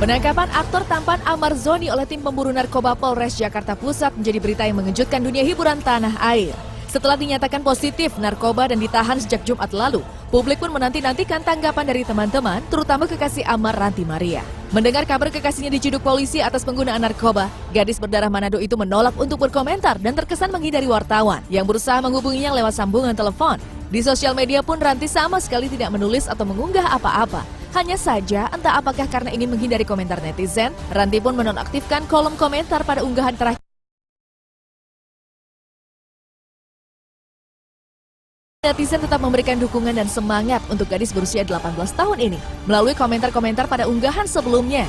Penangkapan aktor tampan Amar Zoni oleh tim pemburu narkoba Polres Jakarta Pusat menjadi berita yang mengejutkan dunia hiburan tanah air. Setelah dinyatakan positif narkoba dan ditahan sejak Jumat lalu, publik pun menanti-nantikan tanggapan dari teman-teman, terutama kekasih Amar, Ranti Maria. Mendengar kabar kekasihnya diciduk polisi atas penggunaan narkoba, gadis berdarah Manado itu menolak untuk berkomentar dan terkesan menghindari wartawan yang berusaha menghubunginya lewat sambungan telepon. Di sosial media pun Ranti sama sekali tidak menulis atau mengunggah apa-apa. Hanya saja, entah apakah karena ingin menghindari komentar netizen, Ranti pun menonaktifkan kolom komentar pada unggahan terakhir. Netizen tetap memberikan dukungan dan semangat untuk gadis berusia 18 tahun ini melalui komentar-komentar pada unggahan sebelumnya.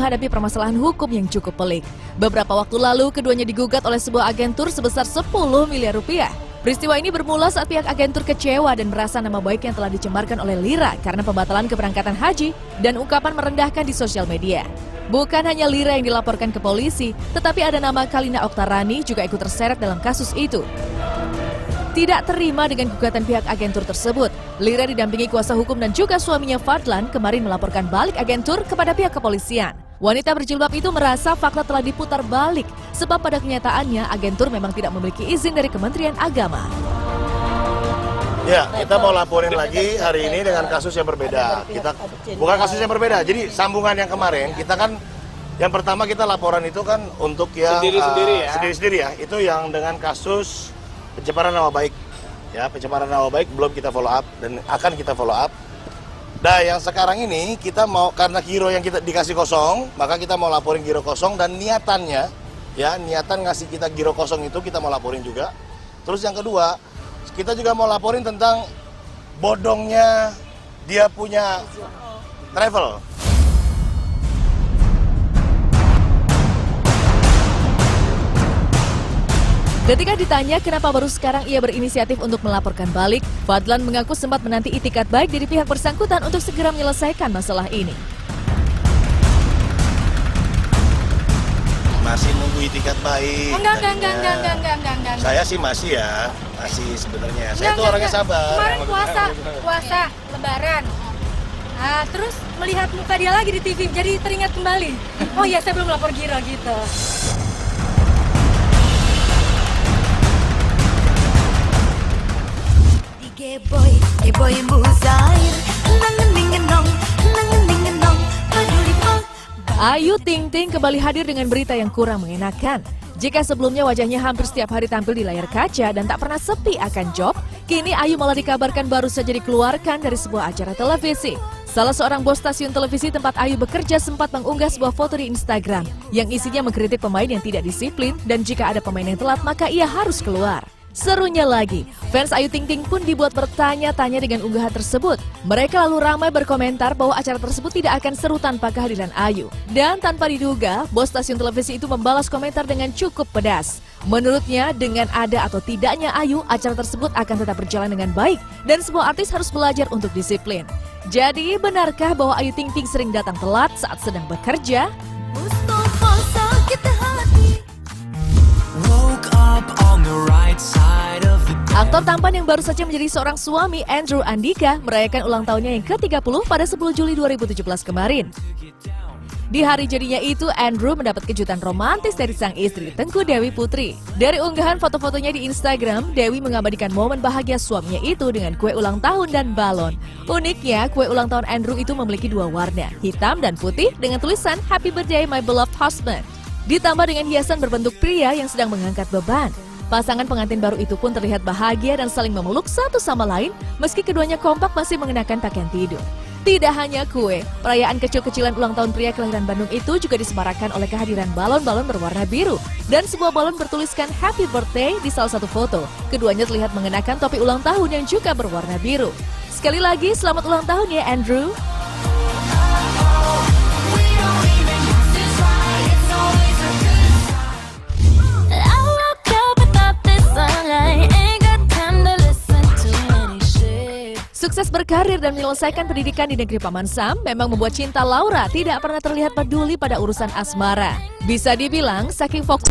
Menghadapi permasalahan hukum yang cukup pelik. Beberapa waktu lalu, keduanya digugat oleh sebuah agentur sebesar 10 miliar rupiah. Peristiwa ini bermula saat pihak agentur kecewa dan merasa nama baik yang telah dicemarkan oleh Lira karena pembatalan keberangkatan haji dan ungkapan merendahkan di sosial media. Bukan hanya Lira yang dilaporkan ke polisi, tetapi ada nama Kalina Oktarani juga ikut terseret dalam kasus itu. Tidak terima dengan gugatan pihak agentur tersebut, Lira didampingi kuasa hukum dan juga suaminya Fadlan kemarin melaporkan balik agentur kepada pihak kepolisian. Wanita berjilbab itu merasa fakta telah diputar balik, sebab pada kenyataannya agentur memang tidak memiliki izin dari Kementerian Agama. Ya, kita mau laporin lagi hari ini dengan kasus yang berbeda. Bukan kasus yang berbeda, jadi sambungan yang kemarin, kita kan, yang pertama kita laporan itu kan untuk yang sendiri-sendiri ya, itu yang dengan kasus pencemaran nama baik. Ya, pencemaran nama baik belum kita follow up dan akan kita follow up. Nah, yang sekarang ini kita mau, karena giro yang kita dikasih kosong, maka kita mau laporin giro kosong dan niatannya, ya, niatan ngasih kita giro kosong itu kita mau laporin juga. Terus yang kedua, kita juga mau laporin tentang bodongnya dia punya travel. Ketika ditanya kenapa baru sekarang ia berinisiatif untuk melaporkan balik, Fadlan mengaku sempat menanti itikat baik dari pihak bersangkutan untuk segera menyelesaikan masalah ini. Masih nunggu itikat baik. Enggak. Saya sih masih ya, masih sebenarnya. Saya tuh orangnya sabar. Kemarin puasa Lebaran. Nah, terus melihat muka dia lagi di TV, jadi teringat kembali. Oh iya, saya belum lapor giro gitu. Ayu Ting Ting kembali hadir dengan berita yang kurang mengenakan. Jika sebelumnya wajahnya hampir setiap hari tampil di layar kaca dan tak pernah sepi akan job, kini Ayu malah dikabarkan baru saja dikeluarkan dari sebuah acara televisi. Salah seorang bos stasiun televisi tempat Ayu bekerja sempat mengunggah sebuah foto di Instagram yang isinya mengkritik pemain yang tidak disiplin dan jika ada pemain yang telat maka ia harus keluar. Serunya lagi, fans Ayu Ting Ting pun dibuat bertanya-tanya dengan unggahan tersebut. Mereka lalu ramai berkomentar bahwa acara tersebut tidak akan seru tanpa kehadiran Ayu. Dan tanpa diduga, bos stasiun televisi itu membalas komentar dengan cukup pedas. Menurutnya, dengan ada atau tidaknya Ayu, acara tersebut akan tetap berjalan dengan baik. Dan semua artis harus belajar untuk disiplin. Jadi, benarkah bahwa Ayu Ting Ting sering datang telat saat sedang bekerja? Aktor tampan yang baru saja menjadi seorang suami, Andrew Andika, merayakan ulang tahunnya yang ke-30 pada 10 Juli 2017 kemarin. Di hari jadinya itu, Andrew mendapat kejutan romantis dari sang istri, Tengku Dewi Putri. Dari unggahan foto-fotonya di Instagram, Dewi mengabadikan momen bahagia suaminya itu dengan kue ulang tahun dan balon. Uniknya, kue ulang tahun Andrew itu memiliki dua warna, hitam dan putih dengan tulisan Happy Birthday My Beloved Husband. Ditambah dengan hiasan berbentuk pria yang sedang mengangkat beban. Pasangan pengantin baru itu pun terlihat bahagia dan saling memeluk satu sama lain meski keduanya kompak masih mengenakan pakaian tidur. Tidak hanya kue, perayaan kecil-kecilan ulang tahun pria kelahiran Bandung itu juga disemarakan oleh kehadiran balon-balon berwarna biru dan sebuah balon bertuliskan Happy Birthday di salah satu foto. Keduanya terlihat mengenakan topi ulang tahun yang juga berwarna biru. Sekali lagi, selamat ulang tahun ya Andrew. sukses berkarir dan menyelesaikan pendidikan di negeri Paman Sam memang membuat cinta Laura tidak pernah terlihat peduli pada urusan asmara. Bisa dibilang, saking fokus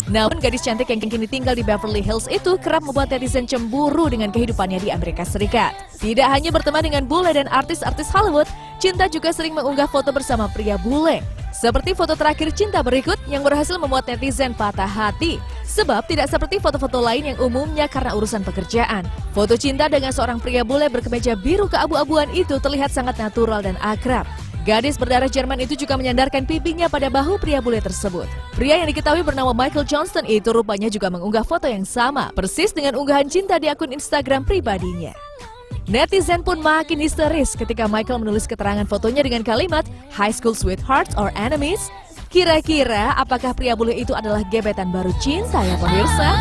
namun gadis cantik yang kini tinggal di Beverly Hills itu kerap membuat netizen cemburu dengan kehidupannya di Amerika Serikat. Tidak hanya berteman dengan bule dan artis-artis Hollywood, Cinta juga sering mengunggah foto bersama pria bule. Seperti foto terakhir Cinta berikut yang berhasil membuat netizen patah hati. Sebab tidak seperti foto-foto lain yang umumnya karena urusan pekerjaan. Foto Cinta dengan seorang pria bule berkemeja biru keabu-abuan itu terlihat sangat natural dan akrab. Gadis berdarah Jerman itu juga menyandarkan pipinya pada bahu pria bule tersebut. Pria yang diketahui bernama Michael Johnston itu rupanya juga mengunggah foto yang sama, persis dengan unggahan Cinta di akun Instagram pribadinya. Netizen pun makin histeris ketika Michael menulis keterangan fotonya dengan kalimat High School Sweethearts or Enemies. Kira-kira apakah pria bule itu adalah gebetan baru Cinta ya pemirsa?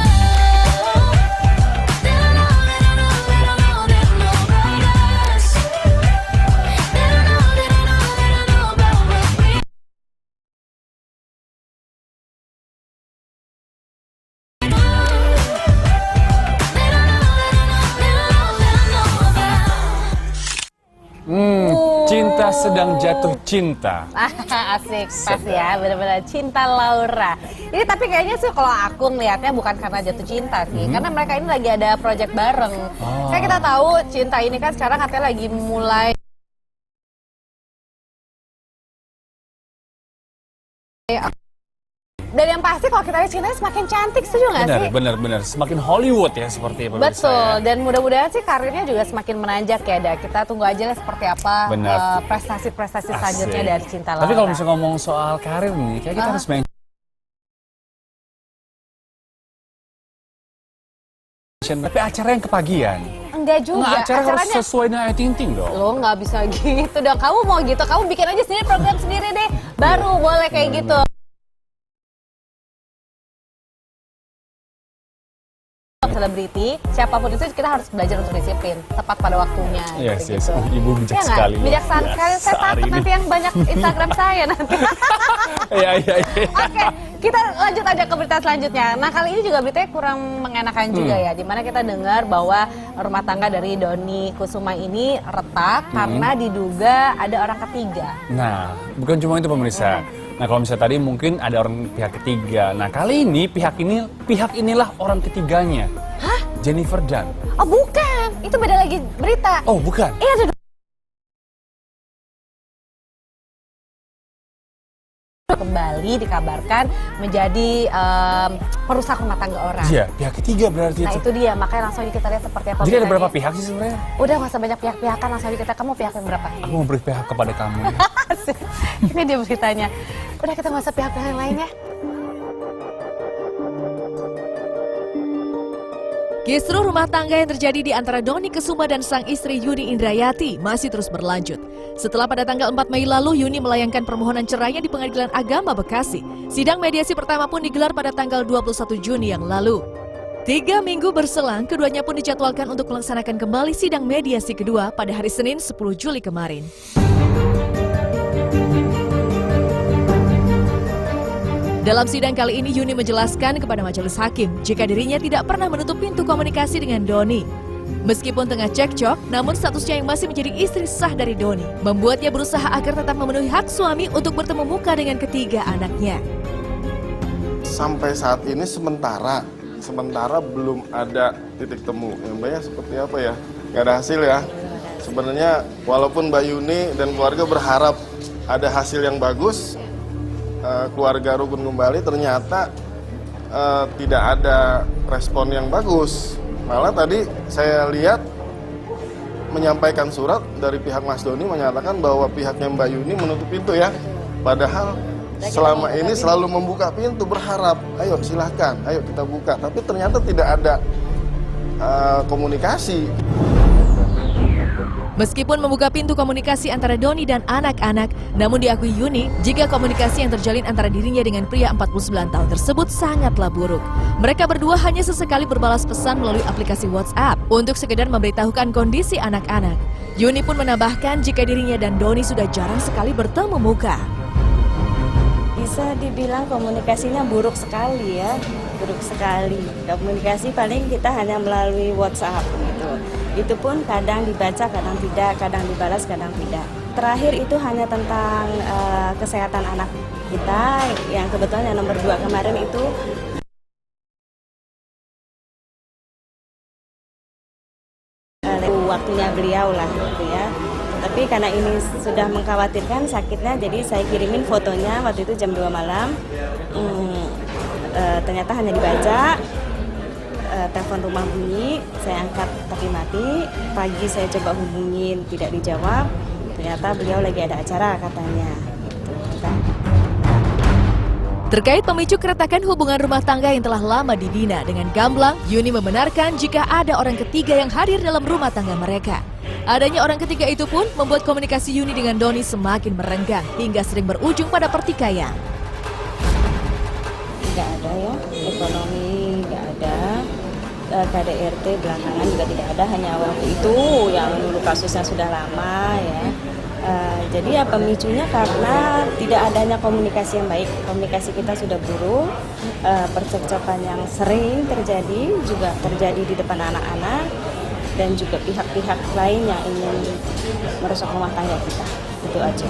Cinta sedang jatuh cinta. Asik, pas ya, benar-benar Cinta Laura. Ini tapi kayaknya sih kalau aku ngeliatnya bukan karena jatuh cinta sih, karena mereka ini lagi ada project bareng. Kayak kita tahu Cinta ini kan sekarang katanya lagi mulai dan yang pasti kalau kita lihat Cinta semakin cantik, setuju nggak sih? Benar. Semakin Hollywood ya seperti itu. Betul, dan mudah-mudahan sih karirnya juga semakin menanjak ya. Kita tunggu aja lah seperti apa prestasi-prestasi selanjutnya dari Cinta Laura. Tapi kalau misalnya ngomong soal karir nih, kayak kita harus mention. Tapi acara yang kepagian. Enggak juga. Nggak, acara harus sesuai dengan Ayu Ting Ting dong. Lo nggak bisa gitu dong. Kamu mau gitu, kamu bikin aja sendiri program sendiri deh. Baru boleh kayak gitu. Selebriti, siapapun itu kita harus belajar untuk disiplin, tepat pada waktunya. Yes. Gitu. Ibu bijak Ya sekali. Bijaksana sekali. Saya takut nanti yang banyak Instagram saya nanti. Iya. Oke, kita lanjut aja ke berita selanjutnya. Nah, kali ini juga beritanya kurang mengenakan juga ya, dimana kita dengar bahwa rumah tangga dari Dony Kusuma ini retak karena diduga ada orang ketiga. Nah, bukan cuma itu pemirsa. Nah, kalau misalnya tadi mungkin ada orang pihak ketiga. Nah, kali ini pihak inilah orang ketiganya. Hah? Jennifer Dunn. Oh, bukan. Itu beda lagi berita. Oh, bukan. Iya, ada kembali dikabarkan menjadi perusak rumah tangga orang. Iya, pihak ketiga berarti Nah, itu dia. Makanya langsung aja kita lihat seperti apa. Jadi ada beritanya. berapa pihak sih sebenarnya? Udah nggak usah banyak pihak-pihakan, langsung aja kita. Kamu pihak yang berapa? Aku mau beri pihak kepada kamu. Ini dia beritanya. Udah kita nggak usah pihak-pihak yang lainnya. Kisruh rumah tangga yang terjadi di antara Dony Kusuma dan sang istri Yuni Indrayati masih terus berlanjut. Setelah pada tanggal 4 Mei lalu Yuni melayangkan permohonan cerainya di Pengadilan Agama Bekasi. Sidang mediasi pertama pun digelar pada tanggal 21 Juni yang lalu. 3 minggu berselang, keduanya pun dijadwalkan untuk melaksanakan kembali sidang mediasi kedua pada hari Senin 10 Juli kemarin. Dalam sidang kali ini Yuni menjelaskan kepada majelis hakim jika dirinya tidak pernah menutup pintu komunikasi dengan Dony. Meskipun tengah cekcok, namun statusnya yang masih menjadi istri sah dari Dony membuatnya berusaha agar tetap memenuhi hak suami untuk bertemu muka dengan ketiga anaknya. Sampai saat ini sementara belum ada titik temu. Yang banyak seperti apa ya? Nggak ada hasil ya. Sebenarnya walaupun Mbak Yuni dan keluarga berharap ada hasil yang bagus, keluarga rukun kembali, ternyata tidak ada respon yang bagus. Malah tadi saya lihat menyampaikan surat dari pihak Mas Dony menyatakan bahwa pihaknya Mbak Yuni menutup pintu ya. Padahal selama ini selalu membuka pintu, berharap, ayo silahkan, ayo kita buka. Tapi ternyata tidak ada komunikasi. Meskipun membuka pintu komunikasi antara Dony dan anak-anak, namun diakui Yuni jika komunikasi yang terjalin antara dirinya dengan pria 49 tahun tersebut sangatlah buruk. Mereka berdua hanya sesekali berbalas pesan melalui aplikasi WhatsApp untuk sekedar memberitahukan kondisi anak-anak. Yuni pun menambahkan jika dirinya dan Dony sudah jarang sekali bertemu muka. Bisa dibilang komunikasinya buruk sekali ya, buruk sekali. Komunikasi paling kita hanya melalui WhatsApp gitu. Itu pun kadang dibaca, kadang tidak, kadang dibalas, kadang tidak. Terakhir itu hanya tentang kesehatan anak kita, yang kebetulan yang nomor 2 kemarin itu waktunya beliau lah gitu ya. Tapi karena ini sudah mengkhawatirkan sakitnya, jadi saya kirimin fotonya waktu itu jam 2 malam. Ternyata hanya dibaca, telepon rumah bunyi, saya angkat tapi mati. Pagi saya coba hubungin, tidak dijawab. Ternyata beliau lagi ada acara katanya. Gitu. Terkait pemicu keretakan hubungan rumah tangga yang telah lama dibina, dengan gamblang, Yuni membenarkan jika ada orang ketiga yang hadir dalam rumah tangga mereka. Adanya orang ketiga itu pun membuat komunikasi Yuni dengan Doni semakin merenggang hingga sering berujung pada pertikaian. Nggak ada ya, ekonomi nggak ada, KDRT belakangan juga tidak ada, hanya waktu itu yang dulu kasusnya sudah lama ya. Jadi ya pemicunya karena tidak adanya komunikasi yang baik, komunikasi kita sudah buruk, percekcokan yang sering terjadi, juga terjadi di depan anak-anak, dan juga pihak-pihak lain yang ingin merusak rumah tangga kita. Itu aja.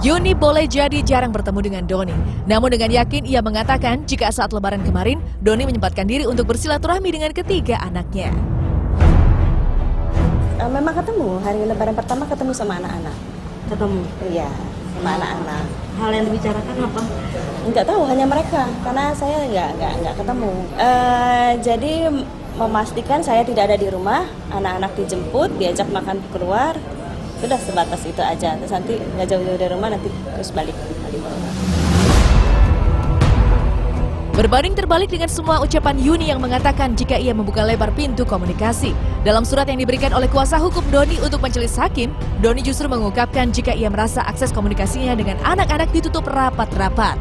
Yuni boleh jadi jarang bertemu dengan Doni, namun dengan yakin ia mengatakan jika saat Lebaran kemarin, Doni menyempatkan diri untuk bersilaturahmi dengan ketiga anaknya. Memang ketemu, hari Lebaran pertama ketemu sama anak-anak. Ketemu? Iya, sama anak-anak. Hal yang dibicarakan apa? Nggak tahu, hanya mereka, karena saya nggak ketemu. Jadi memastikan saya tidak ada di rumah, anak-anak dijemput, diajak makan keluar, sudah sebatas itu aja. Terus nanti nggak jauh-jauh dari rumah, nanti terus balik. Berbanding terbalik dengan semua ucapan Yuni yang mengatakan jika ia membuka lebar pintu komunikasi. Dalam surat yang diberikan oleh kuasa hukum Doni untuk majelis hakim, Doni justru mengungkapkan jika ia merasa akses komunikasinya dengan anak-anak ditutup rapat-rapat.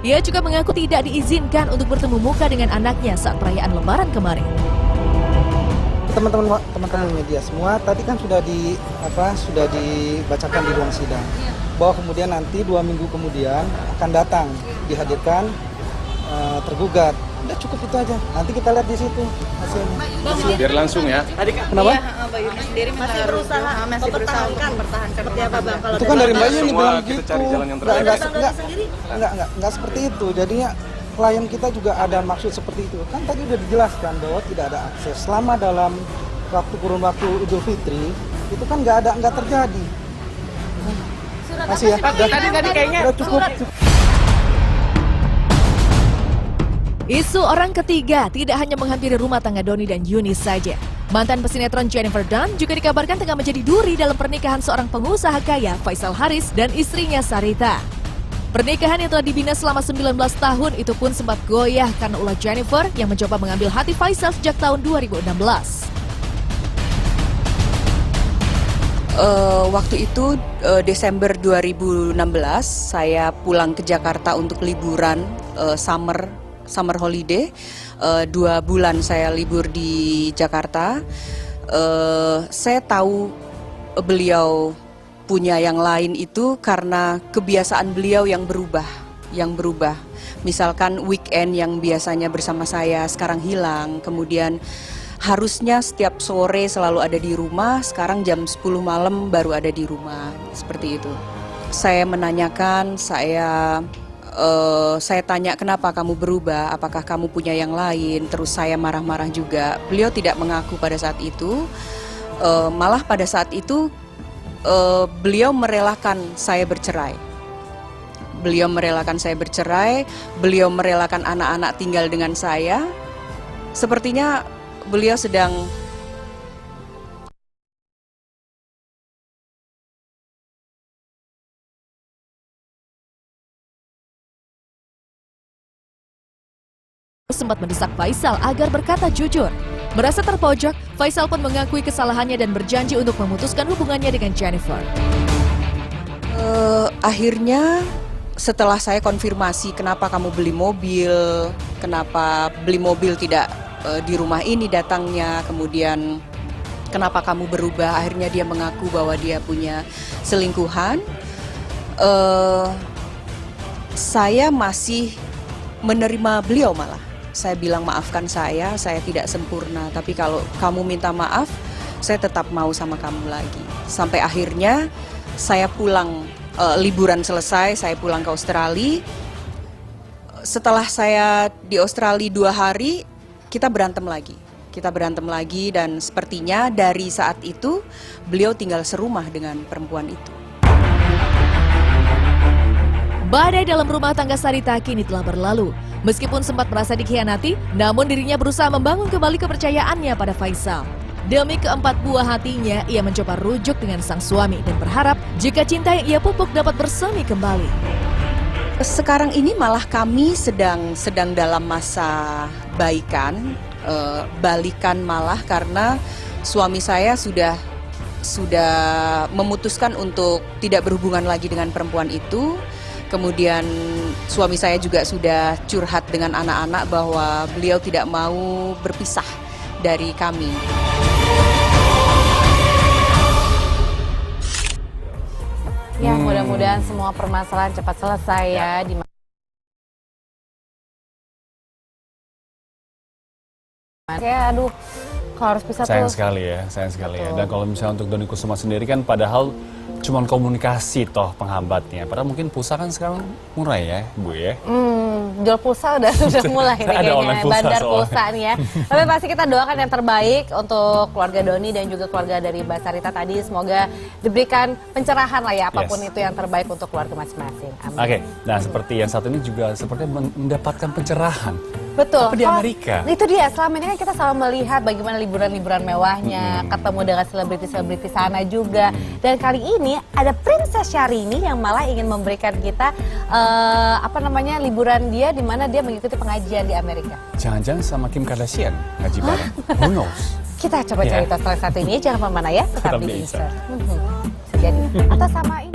Ia juga mengaku tidak diizinkan untuk bertemu muka dengan anaknya saat perayaan Lebaran kemarin. Teman-teman media semua tadi kan sudah dibacakan di ruang sidang bahwa kemudian nanti 2 minggu kemudian akan datang dihadirkan tergugat. Udah cukup itu aja. Nanti kita lihat di situ hasilnya. Biar langsung ya. Kenapa? Mbak Yuni sendiri masih berusaha mempertahankan seperti apa Bang? Kalau Itu kan dari Mbak Yuni bilang kita gitu. cari jalan yang terbaik. Enggak seperti itu. Jadinya klien kita juga ada maksud seperti itu. Kan tadi udah dijelaskan bahwa tidak ada akses selama dalam kurun waktu Idul Fitri itu kan nggak terjadi. Masih ya. tadi kayaknya Udah cukup. Isu orang ketiga tidak hanya menghampiri rumah tangga Doni dan Yuni saja. Mantan pesinetron Jennifer Dunn juga dikabarkan tengah menjadi duri dalam pernikahan seorang pengusaha kaya Faisal Haris dan istrinya Sarita. Pernikahan yang telah dibina selama 19 tahun itu pun sempat goyah karena ulah Jennifer yang mencoba mengambil hati Faisal sejak tahun 2016. Waktu itu Desember 2016 saya pulang ke Jakarta untuk liburan summer holiday. 2 bulan saya libur di Jakarta. Saya tahu beliau punya yang lain itu karena kebiasaan beliau yang berubah. Misalkan weekend yang biasanya bersama saya sekarang hilang, kemudian harusnya setiap sore selalu ada di rumah, sekarang jam 10 malam baru ada di rumah, seperti itu. Saya menanyakan, saya tanya kenapa kamu berubah, apakah kamu punya yang lain, terus saya marah-marah juga. Beliau tidak mengaku pada saat itu, malah pada saat itu beliau merelakan saya bercerai. Beliau merelakan anak-anak tinggal dengan saya. Sepertinya beliau sedang sempat mendesak Faisal agar berkata jujur. Merasa terpojok, Faisal pun mengakui kesalahannya dan berjanji untuk memutuskan hubungannya dengan Jennifer. Akhirnya setelah saya konfirmasi kenapa kamu beli mobil tidak di rumah ini datangnya, kemudian kenapa kamu berubah, akhirnya dia mengaku bahwa dia punya selingkuhan. saya masih menerima beliau malah. Saya bilang maafkan saya tidak sempurna, tapi kalau kamu minta maaf, saya tetap mau sama kamu lagi. Sampai akhirnya saya pulang, liburan selesai, saya pulang ke Australia. Setelah saya di Australia 2 hari, kita berantem lagi dan sepertinya dari saat itu beliau tinggal serumah dengan perempuan itu. Badai dalam rumah tangga Sarita kini telah berlalu. Meskipun sempat merasa dikhianati, namun dirinya berusaha membangun kembali kepercayaannya pada Faisal. Demi keempat buah hatinya, ia mencoba rujuk dengan sang suami dan berharap jika cinta yang ia pupuk dapat bersemi kembali. Sekarang ini malah kami sedang dalam masa baikan, balikan malah karena suami saya sudah memutuskan untuk tidak berhubungan lagi dengan perempuan itu. Kemudian suami saya juga sudah curhat dengan anak-anak bahwa beliau tidak mau berpisah dari kami. Ya, mudah-mudahan semua permasalahan cepat selesai ya. Ya, aduh, kalau harus pisah Sayang tuh. sekali ya. Dan kalau misalnya untuk Dony Kusuma sendiri kan padahal cuman komunikasi toh penghambatnya. Padahal mungkin pulsa kan sekarang murah ya, Bu ya. Jual pulsa udah mulai nih Ada online kayaknya, pulsa bandar soalnya. pulsa nih ya. Tapi pasti kita doakan yang terbaik untuk keluarga Dony dan juga keluarga dari Mbak Sarita tadi. Semoga diberikan pencerahan lah ya, apapun itu yang terbaik untuk keluarga masing-masing. Amin. Oke, nah seperti yang satu ini juga sepertinya mendapatkan pencerahan. Betul. Tapi di Amerika. Itu dia, selama ini kan kita selalu melihat bagaimana liburan-liburan mewahnya, ketemu dengan selebriti-selebriti sana juga. Dan kali ini ada Princess Syahrini yang malah ingin memberikan kita liburan dia di mana dia mengikuti pengajian di Amerika. Jangan-jangan sama Kim Kardashian ngaji bareng. Who knows? Kita coba cari tahu salah satu ini, jangan kemana-mana ya, tetap Tetap di di Insert. Jadi, atau sama ini.